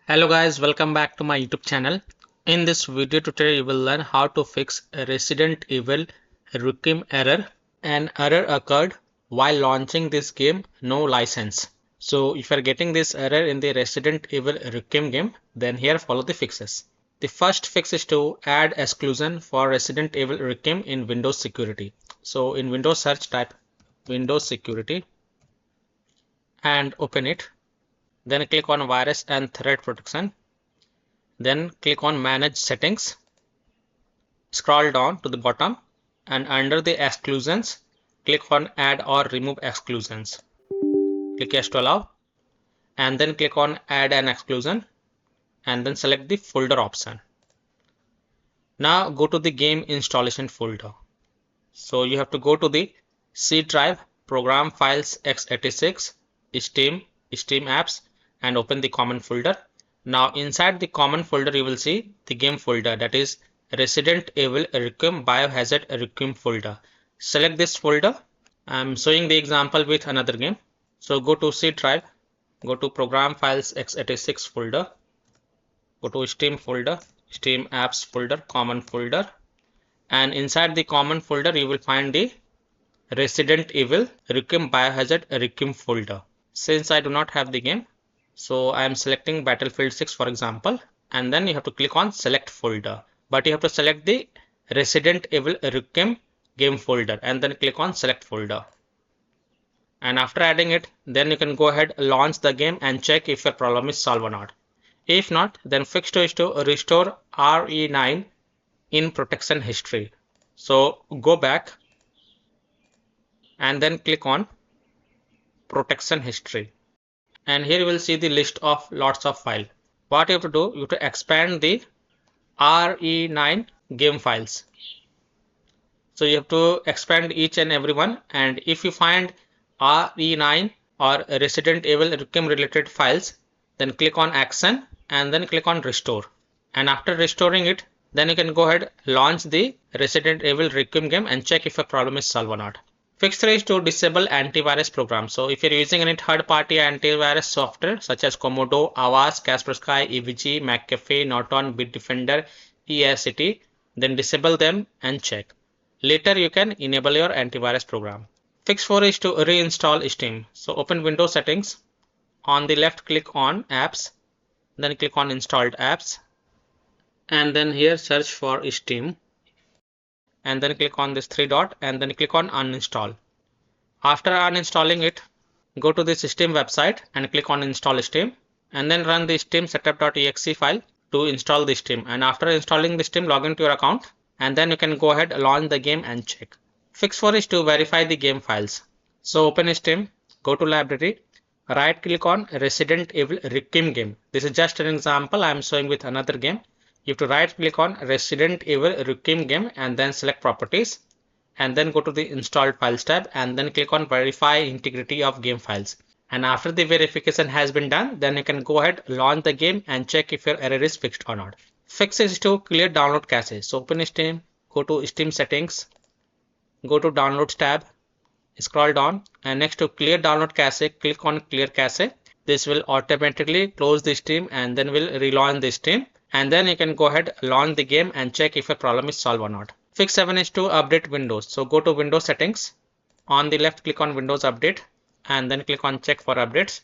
Hello guys, welcome back to my YouTube channel. In this video tutorial you will learn how to fix a Resident Evil Requiem error. An error occurred while launching this game, no license. So if you are getting this error in the Resident Evil Requiem game, then here follow the fixes. The first fix is to add exclusion for Resident Evil Requiem in Windows Security. So in Windows search type Windows Security and open it. Then click on virus and threat protection. Then click on manage settings. Scroll down to the bottom and under the exclusions, click on add or remove exclusions. Click yes to allow and then click on add an exclusion and then select the folder option. Now go to the game installation folder. So you have to go to the C drive, program files x86, Steam apps and open the common folder. Now inside the common folder you will see the game folder, that is Resident Evil Requiem Biohazard Requiem folder. Select this folder. I am showing the example with another game. So go to C drive, go to program files x86 folder, go to Steam folder, Steam apps folder, common folder, and inside the common folder you will find the Resident Evil Requiem Biohazard Requiem folder. Since I do not have the game, so I am selecting Battlefield 6 for example, and then you have to click on select folder, but you have to select the Resident Evil Requiem game folder and then click on select folder. And after adding it, then you can go ahead, launch the game and check if your problem is solved or not. If not, then fix is to restore RE9 in protection history. So go back and then click on protection history. And here you will see the list of lots of files. What you have to do, you have to expand the RE9 game files. So you have to expand each and every one, and if you find RE9 or Resident Evil Requiem related files, then click on action and then click on restore. And after restoring it, then you can go ahead, launch the Resident Evil Requiem game and check if a problem is solved or not. Fix 3 is to disable antivirus programs. So if you're using any third-party antivirus software such as Komodo, Avast, Kaspersky, EVG, McAfee, Norton, Bitdefender, EACT, then disable them and check. Later you can enable your antivirus program. Fix 4 is to reinstall Steam. So open Windows settings. On the left click on apps, then click on installed apps, and then here search for Steam. And then click on this three dot and then click on uninstall. After uninstalling it, go to the Steam website and click on install Steam and then run the steam setup.exe file to install the Steam. And after installing the Steam, log into your account and then you can go ahead, launch the game and check. Fix 4 is to verify the game files. So open Steam, go to library, right click on Resident Evil Requiem game. This is just an example I am showing with another game. You have to right click on Resident Evil Requiem game and then select properties and then go to the installed files tab and then click on verify integrity of game files. And after the verification has been done, then you can go ahead, launch the game and check if your error is fixed or not. Fix is to clear download cache. So open Steam, go to Steam settings, go to downloads tab, scroll down and next to clear download cache, click on clear cache. This will automatically close the Steam and then will relaunch the Steam. And then you can go ahead, launch the game and check if a problem is solved or not. Fix 7 is to update Windows. So go to Windows settings. On the left click on Windows update and then click on check for updates.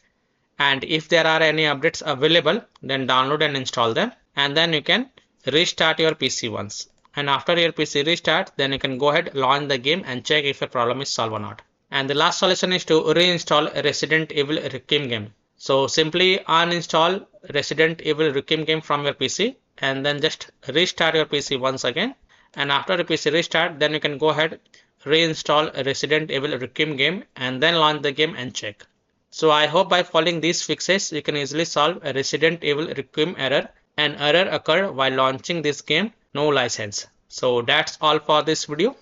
And if there are any updates available, then download and install them. And then you can restart your PC once. And after your PC restart, then you can go ahead, launch the game and check if a problem is solved or not. And the last solution is to reinstall Resident Evil Requiem game. So simply uninstall Resident Evil Requiem game from your PC and then just restart your PC once again. And after the PC restart, then you can go ahead, reinstall Resident Evil Requiem game and then launch the game and check. So I hope by following these fixes, you can easily solve a Resident Evil Requiem error. An error occurred while launching this game, no license. So that's all for this video.